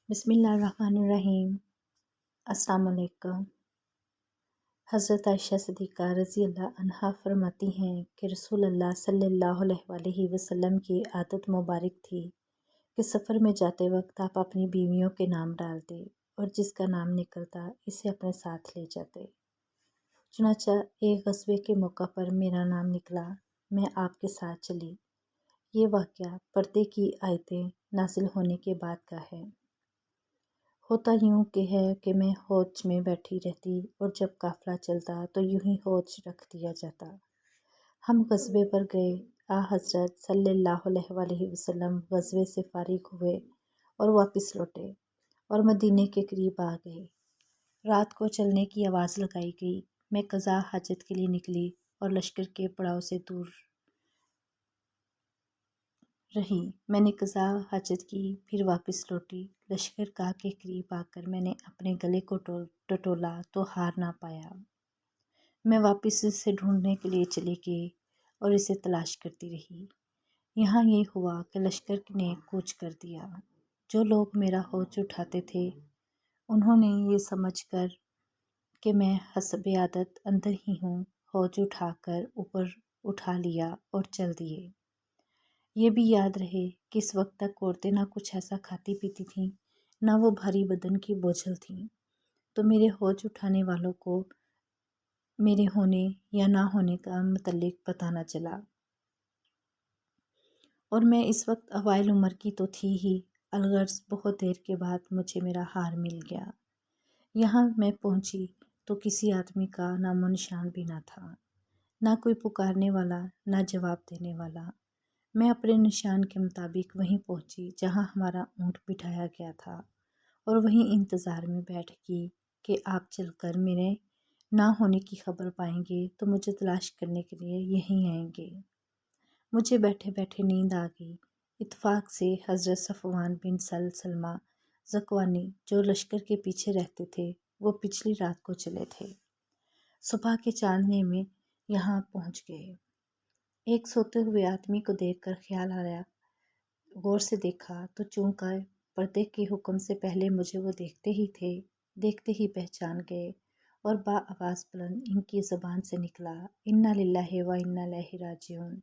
بسم اللہ الرحمن الرحیم۔ السلام علیکم۔ حضرت عائشہ صدیقہ رضی اللہ عنہا فرماتی ہیں کہ رسول اللہ صلی اللہ علیہ وسلم کی عادت مبارک تھی کہ سفر میں جاتے وقت آپ اپنی بیویوں کے نام ڈالتے اور جس کا نام نکلتا اسے اپنے ساتھ لے جاتے۔ چنانچہ ایک غزوے کے موقع پر میرا نام نکلا، میں آپ کے ساتھ چلی۔ یہ واقعہ پردے کی آیتیں نازل ہونے کے بعد کا ہے۔ ہوتا یوں کہ میں حوض میں بیٹھی رہتی اور جب قافلہ چلتا تو یوں ہی حوض رکھ دیا جاتا۔ ہم غزوے پر گئے، حضرت صلی اللہ علیہ وسلم غزوے سے فارغ ہوئے اور واپس لوٹے اور مدینے کے قریب آ گئے۔ رات کو چلنے کی آواز لگائی گئی۔ میں قضاء حاجت کے لیے نکلی اور لشکر کے پڑاؤ سے دور رہی۔ میں نے قضاء حاجت کی، پھر واپس لوٹی۔ لشکر گاہ کے قریب آ کر میں نے اپنے گلے کو ٹٹولا تو ہار نہ پایا۔ میں واپس اسے ڈھونڈنے کے لیے چلی گئی اور اسے تلاش کرتی رہی۔ یہاں یہ ہوا کہ لشکر نے کوچ کر دیا۔ جو لوگ میرا حوض اٹھاتے تھے انہوں نے یہ سمجھ کر کہ میں حسب عادت اندر ہی ہوں، حوض اٹھا کر اوپر اٹھا لیا اور چل دیے۔ یہ بھی یاد رہے کہ اس وقت تک عورتیں نہ کچھ ایسا کھاتی پیتی تھیں، نہ وہ بھاری بدن کی بوجھل تھیں، تو میرے حوض اٹھانے والوں کو میرے ہونے یا نہ ہونے کا متعلق پتہ نہ چلا۔ اور میں اس وقت اوائل عمر کی تو تھی ہی، الغرض بہت دیر کے بعد مجھے میرا ہار مل گیا۔ یہاں میں پہنچی تو کسی آدمی کا نام و نشان بھی نہ تھا، نہ کوئی پکارنے والا، نہ جواب دینے والا۔ میں اپنے نشان کے مطابق وہیں پہنچی جہاں ہمارا اونٹ بٹھایا گیا تھا اور وہیں انتظار میں بیٹھ گئی کہ آپ چل کر میرے نہ ہونے کی خبر پائیں گے تو مجھے تلاش کرنے کے لیے یہیں آئیں گے۔ مجھے بیٹھے بیٹھے نیند آ گئی۔ اتفاق سے حضرت صفوان بن سلمہ زکوانی جو لشکر کے پیچھے رہتے تھے وہ پچھلی رات کو چلے تھے۔ صبح کے چاندنے میں یہاں پہنچ گئے۔ ایک سوتے ہوئے آدمی کو دیکھ کر خیال آیا۔ غور سے دیکھا تو چونکہ پردے کے حکم سے پہلے مجھے وہ دیکھتے ہی پہچان گئے اور آواز بلند ان کی زبان سے نکلا، انا للہ و انا الیہ راجعون۔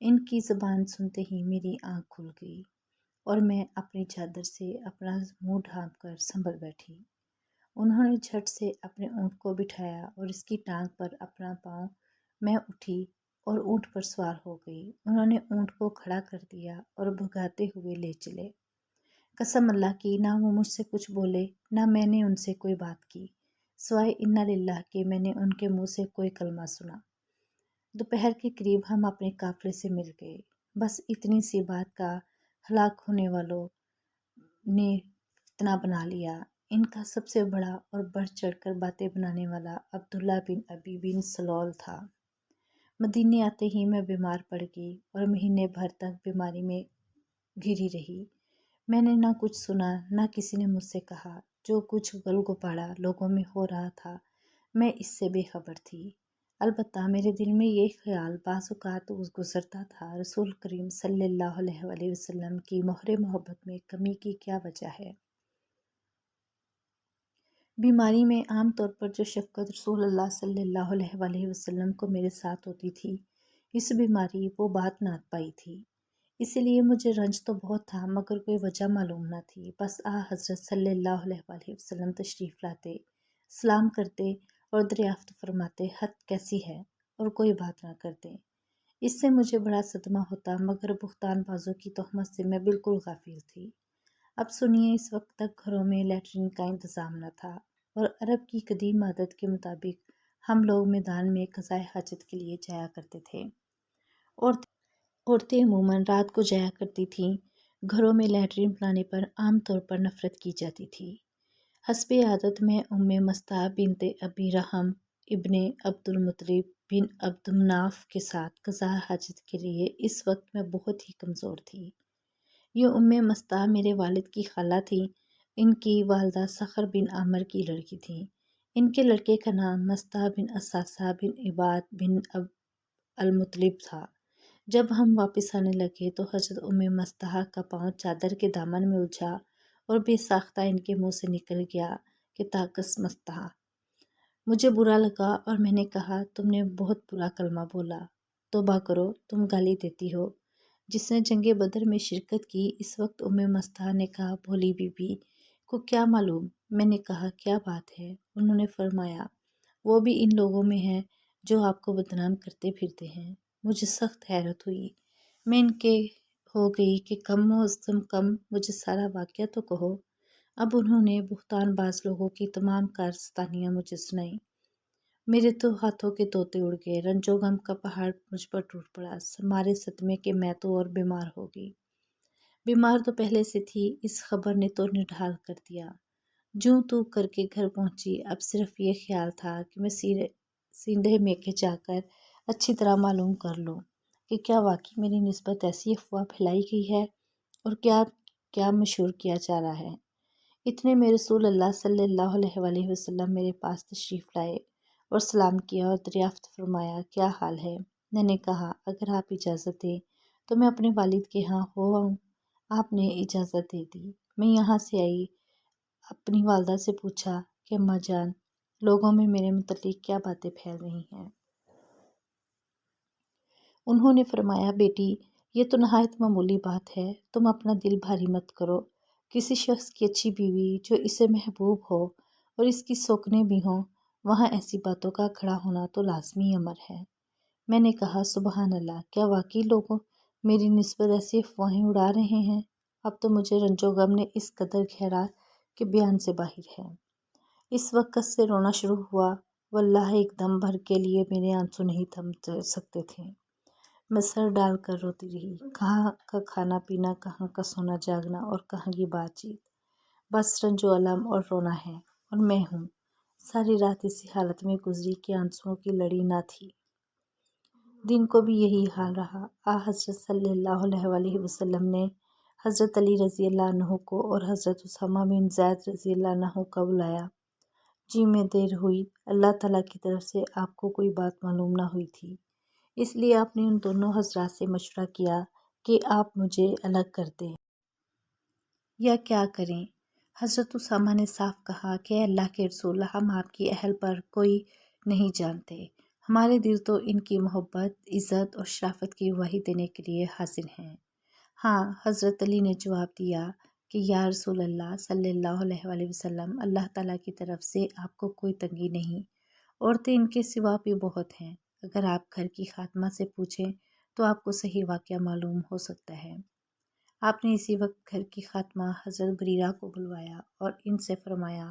ان کی زبان سنتے ہی میری آنکھ کھل گئی اور میں اپنی چادر سے اپنا منہ ڈھانپ کر سنبھل بیٹھی۔ انہوں نے جھٹ سے اپنے اونٹ کو بٹھایا اور اس کی ٹانگ پر اپنا پاؤں، میں اٹھی اور اونٹ پر سوار ہو گئی۔ انہوں نے اونٹ کو کھڑا کر دیا اور بھگاتے ہوئے لے چلے۔ قسم اللہ کی نہ وہ مجھ سے کچھ بولے نہ میں نے ان سے کوئی بات کی، سوائے انا للہ کے میں نے ان کے منہ سے کوئی کلمہ سنا۔ دوپہر کے قریب ہم اپنے قافلے سے مل گئے۔ بس اتنی سی بات کا ہلاک ہونے والوں نے فتنہ بنا لیا۔ ان کا سب سے بڑا اور بڑھ چڑھ کر باتیں بنانے والا عبداللہ بن ابی بن سلول تھا۔ مدینے آتے ہی میں بیمار پڑ گئی اور مہینے بھر تک بیماری میں گھری رہی۔ میں نے نہ کچھ سنا نہ کسی نے مجھ سے کہا۔ جو کچھ گل گپاڑا لوگوں میں ہو رہا تھا میں اس سے بے خبر تھی۔ البتہ میرے دل میں یہ خیال بعض اوقات گزرتا تھا، رسول کریم صلی اللہ علیہ وسلم کی مہر محبت میں کمی کی کیا وجہ ہے؟ بیماری میں عام طور پر جو شفقت رسول اللہ صلی اللہ علیہ وسلم کو میرے ساتھ ہوتی تھی، اس بیماری وہ بات نہ پائی تھی۔ اسی لیے مجھے رنج تو بہت تھا مگر کوئی وجہ معلوم نہ تھی۔ بس حضرت صلی اللہ علیہ وسلم تشریف لاتے، سلام کرتے اور دریافت فرماتے حد کیسی ہے اور کوئی بات نہ کرتے۔ اس سے مجھے بڑا صدمہ ہوتا مگر بہتان بازوں کی تہمت سے میں بالکل غافل تھی۔ اب سنیے، اس وقت تک گھروں میں لیٹرین کا انتظام نہ تھا اور عرب کی قدیم عادت کے مطابق ہم لوگ میدان میں قضاء حاجت کے لیے جایا کرتے تھے۔ عورتیں عموماً رات کو جایا کرتی تھیں۔ گھروں میں لیٹرین بنانے پر عام طور پر نفرت کی جاتی تھی۔ حسب عادت میں مستہ بنت ابی رحم ابن عبد المطلب بن عبد مناف کے ساتھ قضاء حاجت کے لیے اس وقت میں بہت ہی کمزور تھی۔ یہ مستہ میرے والد کی خالہ تھیں۔ ان کی والدہ صخر بن عامر کی لڑکی تھیں۔ ان کے لڑکے کا نام مستہ بن اساسہ بن عباد بن المطلب تھا۔ جب ہم واپس آنے لگے تو حضرت مستہ کا پاؤں چادر کے دامن میں الجھا اور بے ساختہ ان کے منہ سے نکل گیا کہ طاقت مستہ۔ مجھے برا لگا اور میں نے کہا تم نے بہت برا کلمہ بولا، توبہ کرو، تم گالی دیتی ہو۔ جس نے جنگ بدر میں شرکت کی، اس وقت مستہ نے کہا بھولی بی بی کو کیا معلوم؟ میں نے کہا کیا بات ہے؟ انہوں نے فرمایا وہ بھی ان لوگوں میں ہے جو آپ کو بدنام کرتے پھرتے ہیں۔ مجھے سخت حیرت ہوئی۔ میں ان کے ہو گئی کہ کم از کم مجھے سارا واقعہ تو کہو۔ اب انہوں نے بہتان باز لوگوں کی تمام کارستانیاں مجھے سنائیں۔ میرے تو ہاتھوں کے طوطے اڑ گئے، رنج و غم کا پہاڑ مجھ پر ٹوٹ پڑا، مارے صدمے کہ میں تو اور بیمار ہو گئی۔ بیمار تو پہلے سے تھی، اس خبر نے تو نڈھال کر دیا۔ جوں تو کر کے گھر پہنچی، اب صرف یہ خیال تھا کہ میں سیندھے میں کے جا کر اچھی طرح معلوم کر لوں کہ کیا واقعی میری نسبت ایسی افواہ پھیلائی گئی ہے اور کیا مشہور کیا جا رہا ہے۔ اتنے میں رسول اللہ صلی اللہ علیہ وآلہ وسلم میرے پاس تشریف لائے اور سلام کیا اور دریافت فرمایا کیا حال ہے۔ میں نے کہا اگر آپ اجازت دیں تو میں اپنے والد کے ہاں ہو آؤں۔ آپ نے اجازت دے دی۔ میں یہاں سے آئی، اپنی والدہ سے پوچھا کہ اماں جان، لوگوں میں میرے متعلق کیا باتیں پھیل رہی ہیں؟ انہوں نے فرمایا بیٹی یہ تو نہایت معمولی بات ہے، تم اپنا دل بھاری مت کرو۔ کسی شخص کی اچھی بیوی جو اسے محبوب ہو اور اس کی سوکنیں بھی ہوں، وہاں ایسی باتوں کا کھڑا ہونا تو لازمی امر ہے۔ میں نے کہا سبحان اللہ، کیا واقعی لوگوں میری نسبت ایسی افواہیں اڑا رہے ہیں؟ اب تو مجھے رنج و غم نے اس قدر گھیرا کہ بیان سے باہر ہے۔ اس وقت سے رونا شروع ہوا، واللہ ایک دم بھر کے لیے میرے آنسو نہیں تھم سکتے تھے۔ میں سر ڈال کر روتی رہی، کہاں کا کھانا پینا، کہاں کا سونا جاگنا اور کہاں کی بات چیت، بس رنج و الم اور رونا ہے اور میں ہوں۔ ساری رات اسی حالت میں گزری کہ آنسوؤں کی لڑی نہ تھی۔ دن کو بھی یہی حال رہا۔ حضرت صلی اللہ علیہ وآلہ وسلم نے حضرت علی رضی اللہ عنہ کو اور حضرت اسامہ بن زید رضی اللہ عنہ کو بلایا۔ جی میں دیر ہوئی، اللہ تعالیٰ کی طرف سے آپ کو کوئی بات معلوم نہ ہوئی تھی، اس لیے آپ نے ان دونوں حضرات سے مشورہ کیا کہ آپ مجھے الگ کر دیں یا کیا کریں۔ حضرت اسامہ نے صاف کہا کہ اے اللہ کے رسول، ہم آپ کی اہل پر کوئی نہیں جانتے، ہمارے دل تو ان کی محبت، عزت اور شرافت کی گواہی دینے کے لیے حاضر ہیں۔ ہاں، حضرت علی نے جواب دیا کہ یا رسول اللہ صلی اللہ علیہ وآلہ وسلم، اللہ تعالیٰ کی طرف سے آپ کو کوئی تنگی نہیں، عورتیں ان کے سوا بھی بہت ہیں، اگر آپ گھر کی خادمہ سے پوچھیں تو آپ کو صحیح واقعہ معلوم ہو سکتا ہے۔ آپ نے اسی وقت گھر کی خادمہ حضرت بریرہ کو بلوایا اور ان سے فرمایا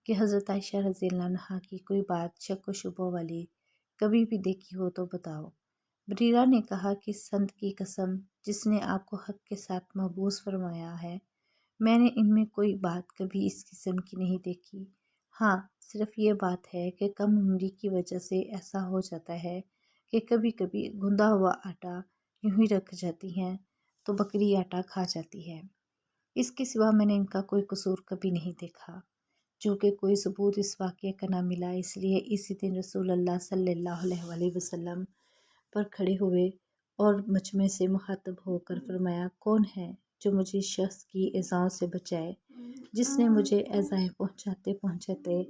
کہ حضرت عائشہ رضی اللہ عنہا کی کوئی بات شک و شبہ والی کبھی بھی دیکھی ہو تو بتاؤ۔ بریرہ نے کہا کہ سند کی قسم جس نے آپ کو حق کے ساتھ محبوس فرمایا ہے، میں نے ان میں کوئی بات کبھی اس قسم کی نہیں دیکھی۔ ہاں، صرف یہ بات ہے کہ کم عمری کی وجہ سے ایسا ہو جاتا ہے کہ کبھی کبھی گندا ہوا آٹا یوں ہی رکھ جاتی ہیں تو بکری آٹا کھا جاتی ہے۔ اس کے سوا میں نے ان کا کوئی قصور کبھی نہیں دیکھا۔ چونکہ کوئی ثبوت اس واقعے کا نہ ملا، اس لیے اسی دن رسول اللہ صلی اللہ علیہ وآلہ وسلم پر کھڑے ہوئے اور مجمع سے مخاطب ہو کر فرمایا کون ہے جو مجھے اس شخص کی ایذاؤں سے بچائے جس نے مجھے ایذائیں پہنچاتے پہنچاتے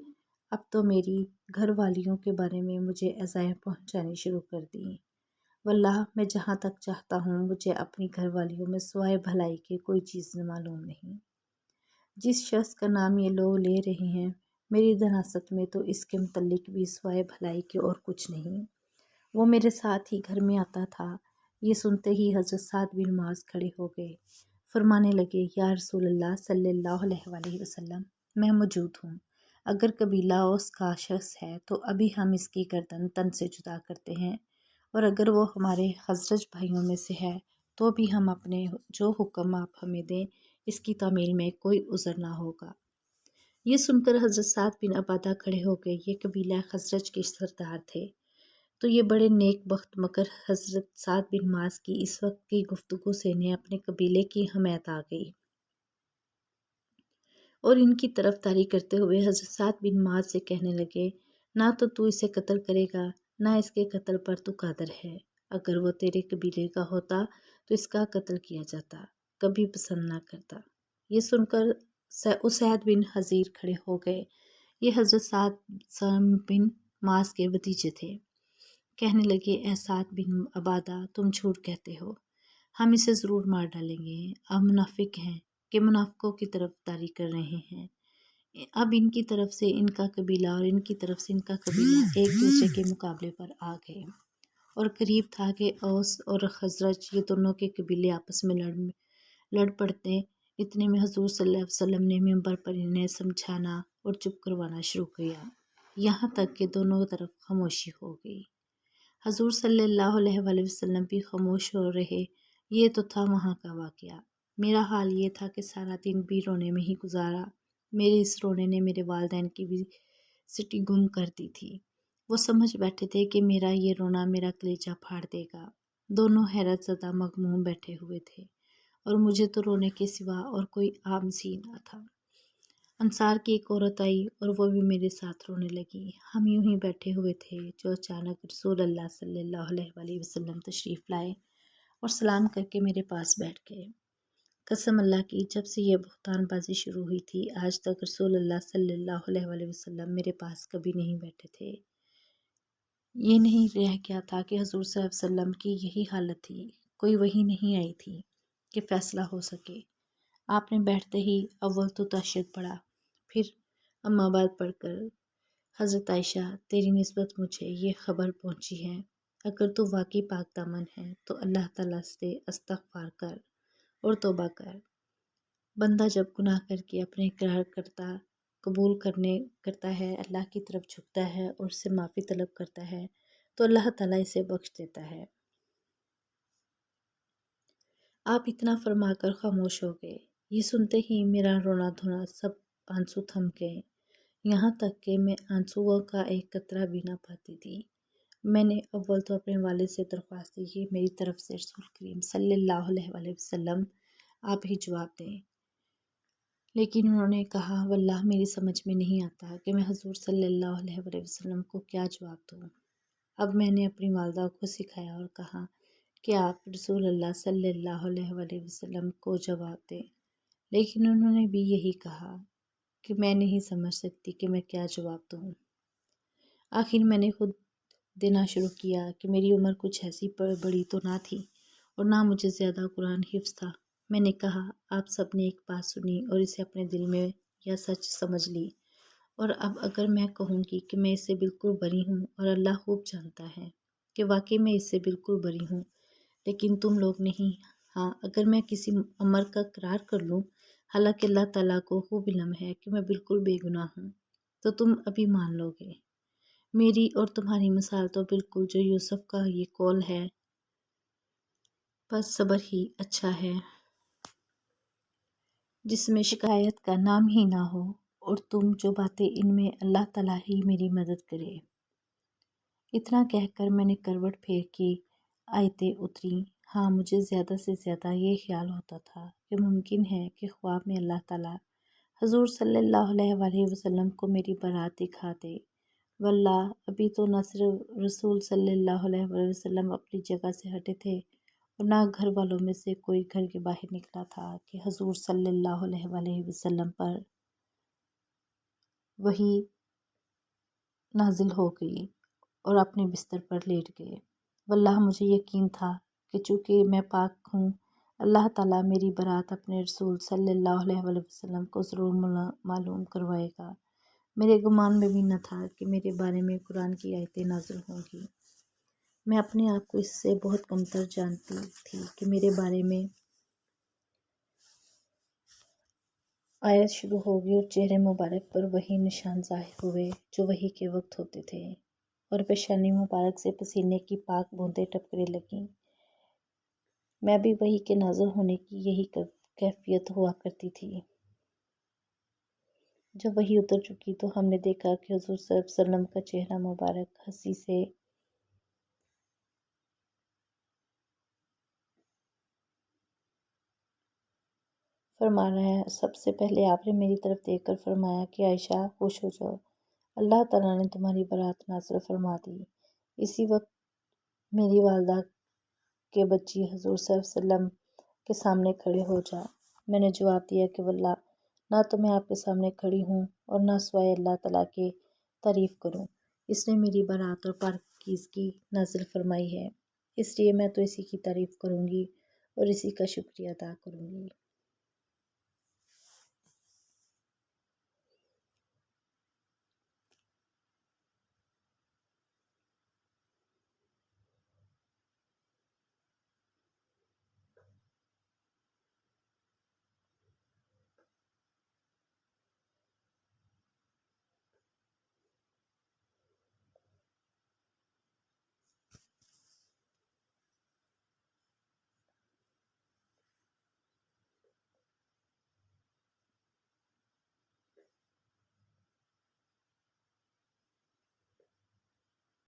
اب تو میری گھر والیوں کے بارے میں مجھے ایذائیں پہنچانی شروع کر دیں۔ واللہ میں جہاں تک چاہتا ہوں مجھے اپنی گھر والیوں میں سوائے بھلائی کے کوئی چیز معلوم نہیں۔ جس شخص کا نام یہ لوگ لے رہے ہیں، میری دراست میں تو اس کے متعلق بھی سوائے بھلائی کے اور کچھ نہیں۔ وہ میرے ساتھ ہی گھر میں آتا تھا۔ یہ سنتے ہی حضرت سعد بن معاذ کھڑے ہو گئے، فرمانے لگے یا رسول اللہ صلی اللہ علیہ وآلہ وسلم، میں موجود ہوں۔ اگر قبیلہ اوس کا شخص ہے تو ابھی ہم اس کی گردن تن سے جدا کرتے ہیں، اور اگر وہ ہمارے خزرج بھائیوں میں سے ہے تو بھی ہم اپنے جو حکم آپ ہمیں دیں اس کی تعمیل میں کوئی عذر نہ ہوگا۔ یہ سن کر حضرت سعد بن عبادہ کھڑے ہو گئے۔ یہ قبیلہ خزرج کے سردار تھے، تو یہ بڑے نیک بخت، مگر حضرت سعد بن معاذ کی اس وقت کی گفتگو سے انہیں اپنے قبیلے کی حمیت آ گئی اور ان کی طرفداری کرتے ہوئے حضرت سعد بن معاذ سے کہنے لگے نہ تو اسے قتل کرے گا، نہ اس کے قتل پر تو قادر ہے۔ اگر وہ تیرے قبیلے کا ہوتا تو اس کا قتل کیا جاتا، کبھی پسند نہ کرتا۔ یہ سن کر اسید بن حضیر کھڑے ہو گئے۔ یہ حضرت سعد بن معاذ کے بھتیجے تھے۔ کہنے لگے، اے سعد بن عبادہ، تم جھوٹ کہتے ہو، ہم اسے ضرور مار ڈالیں گے۔ اب منافق ہیں کہ منافقوں کی طرف داری کر رہے ہیں۔ اب ان کی طرف سے ان کا قبیلہ اور ان کی طرف سے ان کا قبیلہ ایک دوسرے کے مقابلے پر آ گئے، اور قریب تھا کہ اوس اور خزرج یہ دونوں کے قبیلے آپس میں لڑ پڑتے۔ اتنے میں حضور صلی اللہ علیہ وسلم نے منبر پر انہیں سمجھانا اور چپ کروانا شروع کیا، یہاں تک کہ دونوں طرف خاموشی ہو گئی۔ حضور صلی اللہ علیہ وآلہ وسلم بھی خاموش ہو رہے۔ یہ تو تھا وہاں کا واقعہ۔ میرا حال یہ تھا کہ سارا دن بھی رونے میں ہی گزارا۔ میرے اس رونے نے میرے والدین کی بھی سٹی گم کر دی تھی۔ وہ سمجھ بیٹھے تھے کہ میرا یہ رونا میرا کلیجہ پھاڑ دے گا۔ دونوں حیرت زدہ مغموم بیٹھے ہوئے تھے، اور مجھے تو رونے کے سوا اور کوئی عام سی نہ تھا۔ انصار کی ایک عورت آئی اور وہ بھی میرے ساتھ رونے لگی۔ ہم یوں ہی بیٹھے ہوئے تھے جو اچانک رسول اللہ صلی اللہ علیہ وآلہ وسلم تشریف لائے اور سلام کر کے میرے پاس بیٹھ گئے۔ قسم اللہ کی، جب سے یہ بہتان بازی شروع ہوئی تھی آج تک رسول اللہ صلی اللہ علیہ وآلہ وسلم میرے پاس کبھی نہیں بیٹھے تھے۔ یہ نہیں رہ گیا تھا کہ حضور صلی اللہ علیہ وسلم کی یہی حالت تھی، کوئی وحی نہیں آئی تھی کہ فیصلہ ہو سکے۔ آپ نے بیٹھتے ہی اول تو تشہد پڑھا، پھر اما بعد پڑھ کر، حضرت عائشہ، تیری نسبت مجھے یہ خبر پہنچی ہے، اگر تو واقعی پاک دامن ہے تو اللہ تعالیٰ سے استغفار کر اور توبہ کر۔ بندہ جب گناہ کر کے اپنے اقرار قبول کرتا ہے، اللہ کی طرف جھکتا ہے اور اس سے معافی طلب کرتا ہے تو اللہ تعالیٰ اسے بخش دیتا ہے۔ آپ اتنا فرما کر خاموش ہو گئے۔ یہ سنتے ہی میرا رونا دھونا سب آنسو تھم گئے، یہاں تک کہ میں آنسوؤں کا ایک قطرہ بھی نہ پاتی تھی۔ میں نے اول تو اپنے والد سے درخواست کی کہ میری طرف سے رسول کریم صلی اللہ علیہ وآلہ وسلم آپ ہی جواب دیں، لیکن انہوں نے کہا، واللہ میری سمجھ میں نہیں آتا کہ میں حضور صلی اللہ علیہ وآلہ وسلم کو کیا جواب دوں۔ اب میں نے اپنی والدہ کو سکھایا اور کہا کہ آپ رسول اللہ صلی اللہ علیہ وآلہ وسلم کو جواب دیں، لیکن انہوں نے بھی یہی کہا کہ میں نہیں سمجھ سکتی کہ میں کیا جواب دوں۔ آخر میں نے خود دینا شروع کیا کہ میری عمر کچھ ایسی بڑی تو نہ تھی اور نہ مجھے زیادہ قرآن حفظ تھا۔ میں نے کہا، آپ سب نے ایک بات سنی اور اسے اپنے دل میں یا سچ سمجھ لی، اور اب اگر میں کہوں گی کہ میں اس سے بالکل بری ہوں، اور اللہ خوب جانتا ہے کہ واقعی میں اس سے بالکل بری ہوں، لیکن تم لوگ نہیں، ہاں اگر میں کسی امر کا اقرار کر لوں، حالانکہ اللہ تعالیٰ کو خوب علم ہے کہ میں بالکل بے گناہ ہوں، تو تم ابھی مان لو گے۔ میری اور تمہاری مثال تو بالکل جو یوسف کا یہ قول ہے، بس صبر ہی اچھا ہے، جس میں شکایت کا نام ہی نہ ہو، اور تم جو باتیں ان میں اللہ تعالیٰ ہی میری مدد کرے۔ اتنا کہہ کر میں نے کروٹ پھیر کی آیتیں اتری۔ ہاں، مجھے زیادہ سے زیادہ یہ خیال ہوتا تھا کہ ممکن ہے کہ خواب میں اللہ تعالیٰ حضور صلی اللہ علیہ وآلہ وسلم کو میری برات دکھا دے۔ واللہ ابھی تو نہ صرف رسول صلی اللہ علیہ وآلہ وسلم اپنی جگہ سے ہٹے تھے اور نہ گھر والوں میں سے کوئی گھر کے باہر نکلا تھا کہ حضور صلی اللہ علیہ وآلہ وسلم پر وحی نازل ہو گئی اور اپنے بستر پر لیٹ گئے۔ واللہ مجھے یقین تھا کہ چونکہ میں پاک ہوں، اللہ تعالیٰ میری برات اپنے رسول صلی اللہ علیہ وآلہ وسلم کو ضرور معلوم کروائے گا۔ میرے گمان میں بھی نہ تھا کہ میرے بارے میں قرآن کی آیتیں نازل ہوں گی۔ میں اپنے آپ کو اس سے بہت کمتر جانتی تھی کہ میرے بارے میں آیت شروع ہوگی اور چہرے مبارک پر وہی نشان ظاہر ہوئے جو وحی کے وقت ہوتے تھے، اور پیشانی مبارک سے پسینے کی پاک بوندیں ٹپکنے لگیں۔ میں بھی وحی کے نازل ہونے کی یہی کیفیت ہوا کرتی تھی۔ جب وحی اتر چکی تو ہم نے دیکھا کہ حضور صلی اللہ علیہ وسلم کا چہرہ مبارک ہنسی سے فرما رہا ہے۔ سب سے پہلے آپ نے میری طرف دیکھ کر فرمایا کہ عائشہ، خوش ہو جاؤ، اللہ تعالیٰ نے تمہاری برات نازل فرما دی۔ اسی وقت میری والدہ کے بچی حضور صلی اللہ علیہ وسلم کے سامنے کھڑے ہو جا۔ میں نے جواب دیا کہ واللہ نہ تو میں آپ کے سامنے کھڑی ہوں اور نہ سوائے اللہ تعالیٰ کے تعریف کروں۔ اس نے میری برات اور پاکیزگی نازل فرمائی ہے، اس لیے میں تو اسی کی تعریف کروں گی اور اسی کا شکریہ ادا کروں گی۔